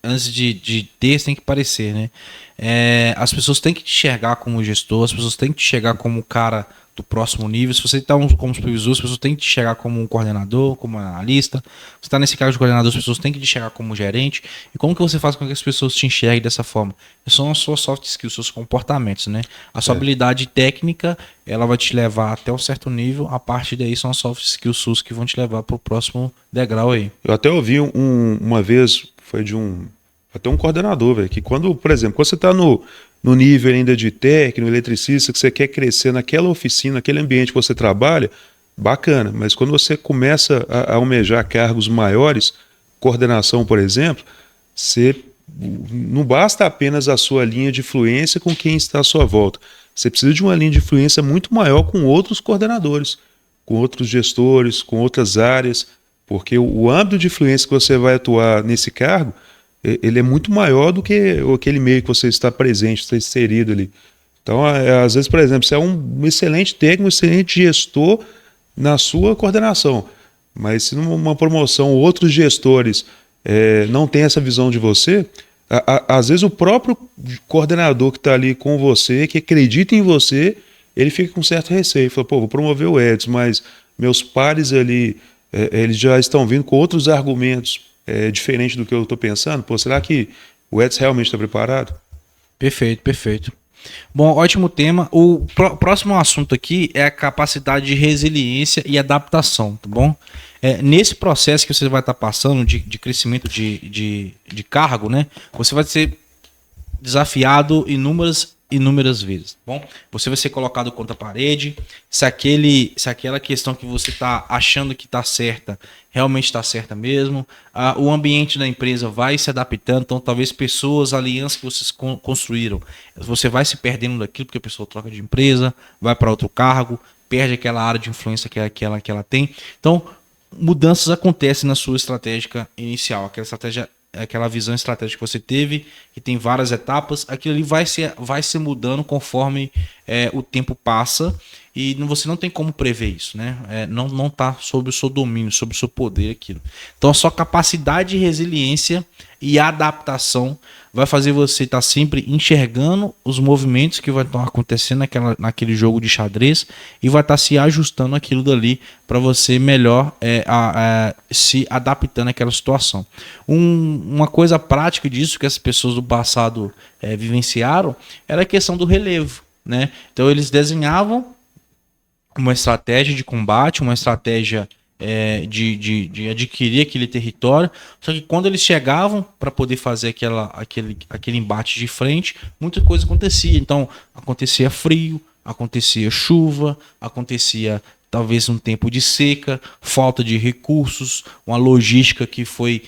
antes de ter, você tem que parecer, né? As pessoas têm que te enxergar como gestor, as pessoas têm que te enxergar como cara do próximo nível. Se você está como supervisor, as pessoas têm que te enxergar como um coordenador, como analista. Você está nesse cargo de coordenador, as pessoas têm que te enxergar como gerente. E como que você faz com que as pessoas te enxerguem dessa forma? São as suas soft skills, seus comportamentos, né? A sua habilidade técnica, ela vai te levar até um certo nível. A partir daí são as soft skills suas que vão te levar para o próximo degrau aí. Eu até ouvi uma vez, foi de até um coordenador, velho, que quando, por exemplo, quando você está no nível ainda de técnico, eletricista, que você quer crescer naquela oficina, naquele ambiente que você trabalha, bacana. Mas quando você começa a almejar cargos maiores, coordenação, por exemplo, você não basta apenas a sua linha de influência com quem está à sua volta. Você precisa de uma linha de influência muito maior com outros coordenadores, com outros gestores, com outras áreas, porque o âmbito de influência que você vai atuar nesse cargo, ele é muito maior do que aquele meio que você está presente, está inserido ali. Então, às vezes, por exemplo, você é um excelente técnico, um excelente gestor na sua coordenação, mas se numa promoção outros gestores não têm essa visão de você, às vezes o próprio coordenador que está ali com você, que acredita em você, ele fica com certo receio. Fala, pô, vou promover o Edson, mas meus pares ali, eles já estão vindo com outros argumentos diferentes do que eu estou pensando. Pô, será que o Edson realmente está preparado? Perfeito, perfeito. Bom, ótimo tema. O próximo assunto aqui é a capacidade de resiliência e adaptação, tá bom? Nesse processo que você vai estar passando de crescimento de cargo, né? Você vai ser desafiado inúmeras vezes, tá bom? Você vai ser colocado contra a parede. Se aquela questão que você está achando que está certa, realmente está certa mesmo. O ambiente da empresa vai se adaptando, então talvez pessoas, alianças que vocês construíram, você vai se perdendo daquilo porque a pessoa troca de empresa, vai para outro cargo, perde aquela área de influência que ela tem. Então, mudanças acontecem na sua estratégia inicial, aquela visão estratégica que você teve, que tem várias etapas, aquilo ali vai se mudando conforme o tempo passa e você não tem como prever isso, né? Não está sob o seu domínio, sob o seu poder aquilo. Então a sua capacidade de resiliência e adaptação vai fazer você estar sempre enxergando os movimentos que vão estar acontecendo naquele jogo de xadrez e vai estar se ajustando aquilo dali para você melhor se adaptando àquela situação. Uma coisa prática disso que as pessoas do passado vivenciaram era a questão do relevo, né? Então eles desenhavam uma estratégia de combate, uma estratégia de adquirir aquele território, só que quando eles chegavam para poder fazer aquele embate de frente, muita coisa acontecia. Então acontecia frio, acontecia chuva, acontecia talvez um tempo de seca, falta de recursos, uma logística que foi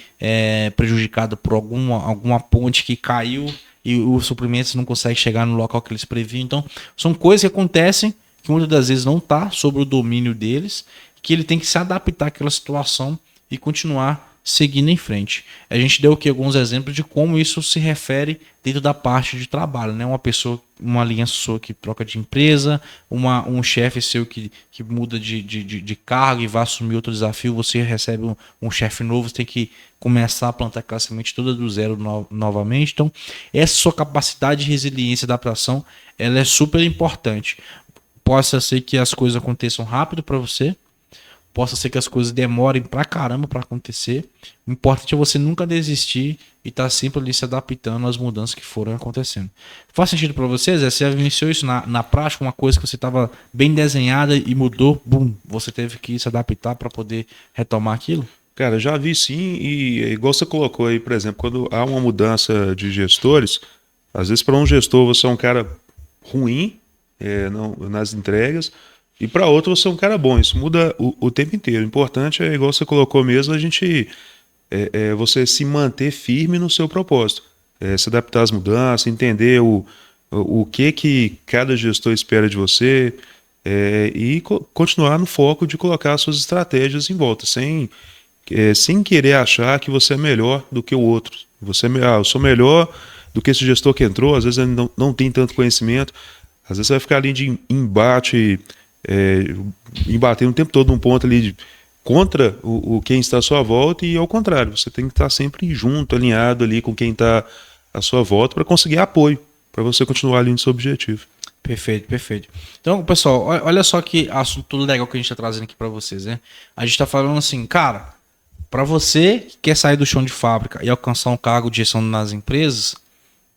prejudicada por alguma ponte que caiu e os suprimentos não conseguem chegar no local que eles previam. Então são coisas que acontecem que muitas das vezes não está sobre o domínio deles, que ele tem que se adaptar àquela situação e continuar seguindo em frente. A gente deu aqui alguns exemplos de como isso se refere dentro da parte de trabalho, né? Uma aliança sua que troca de empresa, um chefe seu que muda de cargo e vai assumir outro desafio, você recebe um chefe novo, você tem que começar a plantar aquela semente toda do zero novamente. Então, essa sua capacidade de resiliência e adaptação, ela é super importante. Possa ser que as coisas aconteçam rápido para você, Possa ser que as coisas demorem pra caramba pra acontecer. O importante é você nunca desistir e estar sempre ali se adaptando às mudanças que foram acontecendo. Faz sentido pra vocês? Você já vivenciou isso na prática, uma coisa que você estava bem desenhada e mudou, bum, você teve que se adaptar para poder retomar aquilo? Cara, já vi sim, e igual você colocou aí, por exemplo, quando há uma mudança de gestores, às vezes para um gestor você é um cara ruim nas entregas, e para outro você é um cara bom. Isso muda o tempo inteiro. O importante é, igual você colocou mesmo, a gente você se manter firme no seu propósito, se adaptar às mudanças, entender o que cada gestor espera de você, e continuar no foco de colocar suas estratégias em volta, sem querer achar que você é melhor do que o outro. Eu sou melhor do que esse gestor que entrou, às vezes ele não tem tanto conhecimento, às vezes você vai ficar ali de embatendo o tempo todo num ponto ali contra quem está à sua volta, e ao contrário, você tem que estar sempre junto, alinhado ali com quem está à sua volta para conseguir apoio, para você continuar ali no seu objetivo. Perfeito, perfeito. Então, pessoal, olha só que assunto legal que a gente está trazendo aqui para vocês, né? A gente está falando assim, cara, para você que quer sair do chão de fábrica e alcançar um cargo de gestão nas empresas,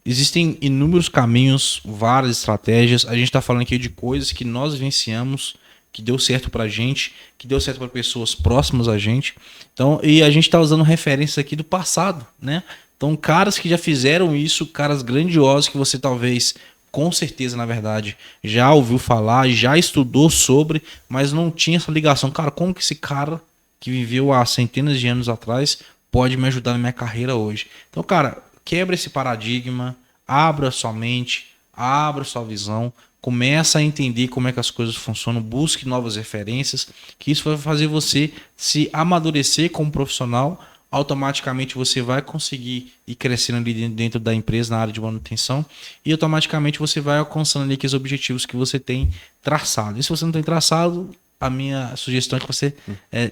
existem inúmeros caminhos, várias estratégias. A gente está falando aqui de coisas que nós vivenciamos, que deu certo pra gente, que deu certo para pessoas próximas a gente. Então, e a gente está usando referências aqui do passado, né? Então, caras que já fizeram isso, caras grandiosos que você talvez, com certeza, na verdade, já ouviu falar, já estudou sobre, mas não tinha essa ligação. Cara, como que esse cara que viveu há centenas de anos atrás pode me ajudar na minha carreira hoje? Então, cara, quebra esse paradigma, abra sua mente, abra sua visão, começa a entender como é que as coisas funcionam, busque novas referências, que isso vai fazer você se amadurecer como profissional. Automaticamente você vai conseguir ir crescendo ali dentro da empresa, na área de manutenção, e automaticamente você vai alcançando ali aqueles objetivos que você tem traçado. E se você não tem traçado, a minha sugestão é que você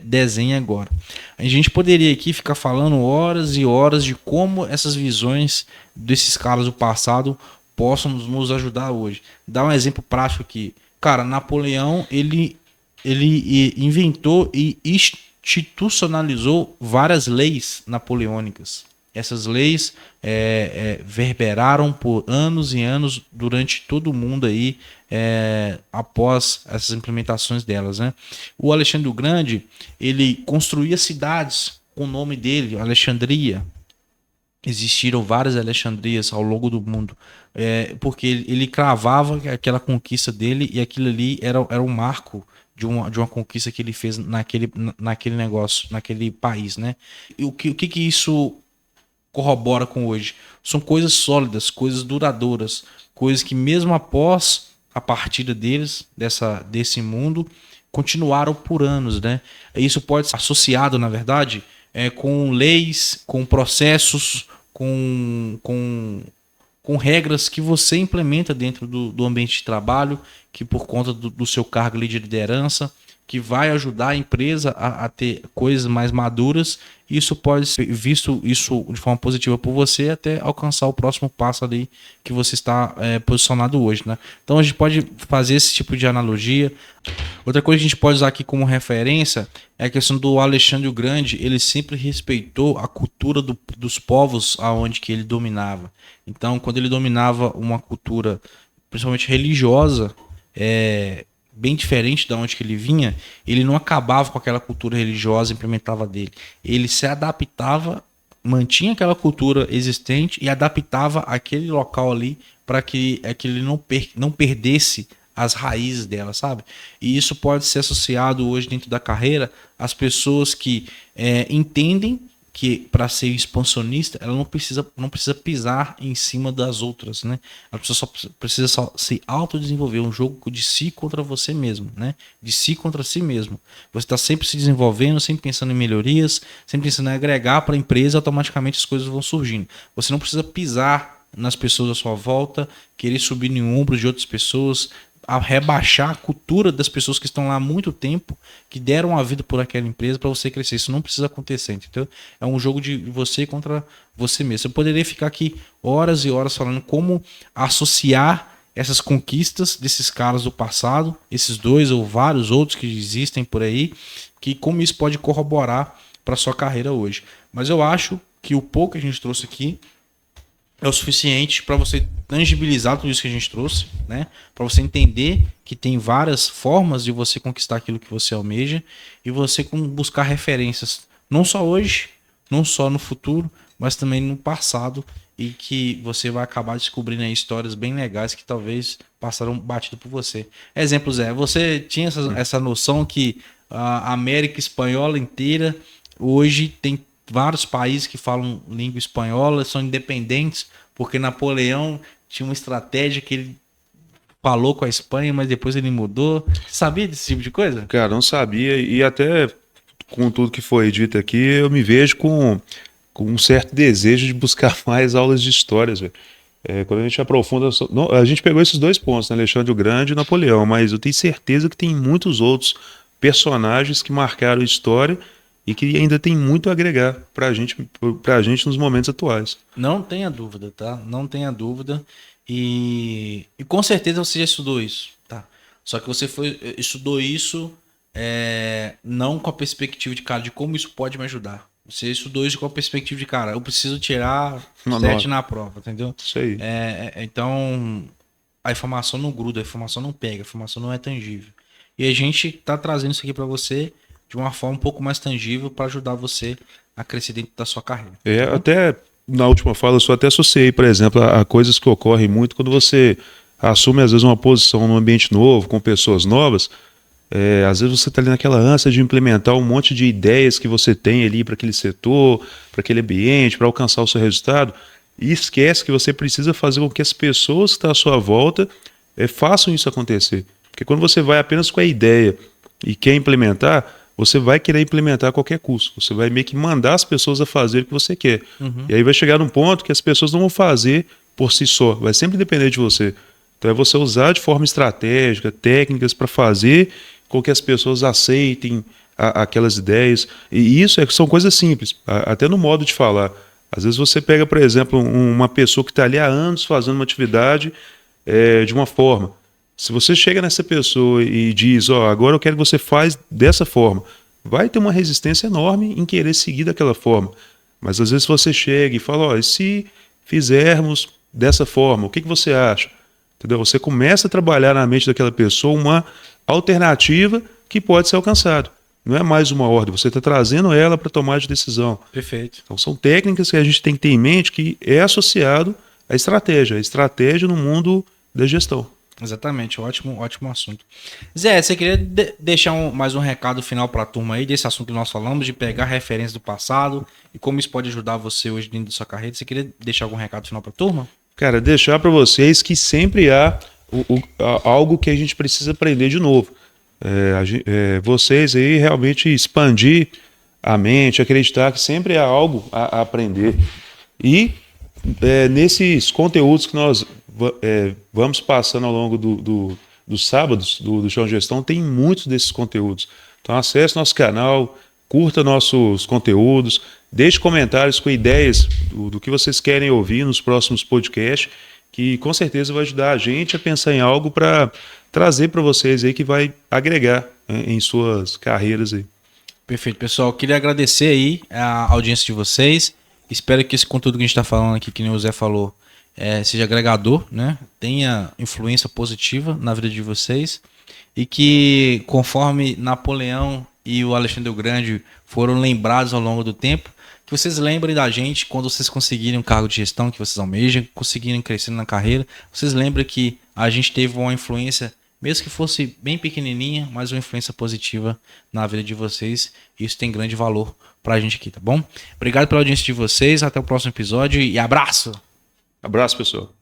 desenhe agora. A gente poderia aqui ficar falando horas e horas de como essas visões desses caras do passado possam nos ajudar hoje. Dá um exemplo prático aqui. Cara, Napoleão, ele inventou e institucionalizou várias leis napoleônicas. Essas leis verberaram por anos e anos durante todo o mundo aí, após essas implementações delas, né? O Alexandre o Grande, ele construía cidades com o nome dele, Alexandria. Existiram várias Alexandrias ao longo do mundo, porque ele cravava aquela conquista dele, e aquilo ali era um marco de uma conquista que ele fez naquele negócio, naquele país, né? E o que isso corrobora com hoje? São coisas sólidas, coisas duradouras, coisas que mesmo após a partida deles, desse mundo, continuaram por anos, né? Isso pode ser associado, na verdade, com leis, com processos, com regras que você implementa dentro do ambiente de trabalho, que por conta do seu cargo ali de liderança, que vai ajudar a empresa a ter coisas mais maduras. Isso pode ser visto isso de forma positiva por você até alcançar o próximo passo ali que você está posicionado hoje, né? Então a gente pode fazer esse tipo de analogia. Outra coisa que a gente pode usar aqui como referência é a questão do Alexandre o Grande. Ele sempre respeitou a cultura dos povos aonde que ele dominava. Então, quando ele dominava uma cultura, principalmente religiosa, bem diferente de onde que ele vinha, ele não acabava com aquela cultura religiosa e implementava dele. Ele se adaptava, mantinha aquela cultura existente e adaptava aquele local ali para que ele não perdesse as raízes dela, sabe? E isso pode ser associado hoje dentro da carreira às pessoas que entendem que para ser expansionista ela não precisa pisar em cima das outras, né? A pessoa só precisa se autodesenvolver, um jogo de si contra você mesmo, né? De si contra si mesmo. Você está sempre se desenvolvendo, sempre pensando em melhorias, sempre pensando em agregar para a empresa, automaticamente as coisas vão surgindo. Você não precisa pisar nas pessoas à sua volta, querer subir em ombros de outras pessoas, a rebaixar a cultura das pessoas que estão lá há muito tempo, que deram a vida por aquela empresa para você crescer. Isso não precisa acontecer, entendeu? É um jogo de você contra você mesmo. Eu poderia ficar aqui horas e horas falando como associar essas conquistas desses caras do passado, esses dois ou vários outros que existem por aí, que como isso pode corroborar para sua carreira hoje. Mas eu acho que o pouco que a gente trouxe aqui é o suficiente para você tangibilizar tudo isso que a gente trouxe, né? Para você entender que tem várias formas de você conquistar aquilo que você almeja e você buscar referências, não só hoje, não só no futuro, mas também no passado, e que você vai acabar descobrindo aí histórias bem legais que talvez passaram batido por você. Exemplo, Zé, você tinha essa noção que a América Espanhola inteira hoje tem vários países que falam língua espanhola, são independentes, porque Napoleão tinha uma estratégia que ele falou com a Espanha, mas depois ele mudou. Você sabia desse tipo de coisa? Cara, não sabia, e até com tudo que foi dito aqui, eu me vejo com um certo desejo de buscar mais aulas de histórias, velho. Quando a gente aprofunda, a gente pegou esses dois pontos, né, Alexandre o Grande e Napoleão, mas eu tenho certeza que tem muitos outros personagens que marcaram a história e que ainda tem muito a agregar pra gente nos momentos atuais. Não tenha dúvida, tá? Não tenha dúvida. E com certeza você já estudou isso, tá? Só que você estudou isso não com a perspectiva de, cara, de como isso pode me ajudar. Você estudou isso com a perspectiva de, cara, eu preciso tirar 7 na prova, entendeu? Isso aí. Então, a informação não gruda, a informação não pega, a informação não é tangível. E a gente tá trazendo isso aqui para você de uma forma um pouco mais tangível para ajudar você a crescer dentro da sua carreira. Tá? Até na última fala, eu só até associei, por exemplo, a coisas que ocorrem muito quando você assume, às vezes, uma posição num ambiente novo, com pessoas novas. Às vezes você está ali naquela ânsia de implementar um monte de ideias que você tem ali para aquele setor, para aquele ambiente, para alcançar o seu resultado, e esquece que você precisa fazer com que as pessoas que estão à sua volta façam isso acontecer. Porque quando você vai apenas com a ideia e quer implementar, você vai querer implementar a qualquer custo. Você vai meio que mandar as pessoas a fazer o que você quer. Uhum. E aí vai chegar num ponto que as pessoas não vão fazer por si só. Vai sempre depender de você. Então é você usar de forma estratégica, técnicas para fazer com que as pessoas aceitem aquelas ideias. E isso são coisas simples, até no modo de falar. Às vezes você pega, por exemplo, uma pessoa que está ali há anos fazendo uma atividade de uma forma. Se você chega nessa pessoa e diz, agora eu quero que você faz dessa forma, vai ter uma resistência enorme em querer seguir daquela forma. Mas às vezes você chega e fala, e se fizermos dessa forma, o que você acha? Entendeu? Você começa a trabalhar na mente daquela pessoa uma alternativa que pode ser alcançada. Não é mais uma ordem, você está trazendo ela para tomar de decisão. Perfeito. Então são técnicas que a gente tem que ter em mente que é associado à estratégia. A estratégia no mundo da gestão. Exatamente, ótimo assunto. Zé, você queria deixar mais um recado final para a turma aí desse assunto que nós falamos, de pegar referências do passado e como isso pode ajudar você hoje dentro da sua carreira? Você queria deixar algum recado final para a turma? Cara, deixar para vocês que sempre há algo que a gente precisa aprender de novo. Vocês aí realmente expandir a mente, acreditar que sempre há algo a aprender. E nesses conteúdos que nós vamos passando ao longo dos sábados do Chão de Gestão, tem muitos desses conteúdos. Então acesse nosso canal, curta nossos conteúdos, deixe comentários com ideias do que vocês querem ouvir nos próximos podcasts, que com certeza vai ajudar a gente a pensar em algo para trazer para vocês aí que vai agregar em suas carreiras aí. Perfeito, pessoal. Queria agradecer aí a audiência de vocês. Espero que esse conteúdo que a gente está falando aqui, que nem o Zé falou, seja agregador, né? Tenha influência positiva na vida de vocês e que, conforme Napoleão e o Alexandre o Grande foram lembrados ao longo do tempo, que vocês lembrem da gente quando vocês conseguirem um cargo de gestão que vocês almejam, conseguirem crescer na carreira. Vocês lembrem que a gente teve uma influência, mesmo que fosse bem pequenininha, mas uma influência positiva na vida de vocês. Isso tem grande valor pra gente aqui, tá bom? Obrigado pela audiência de vocês, até o próximo episódio e abraço! Abraço, pessoal.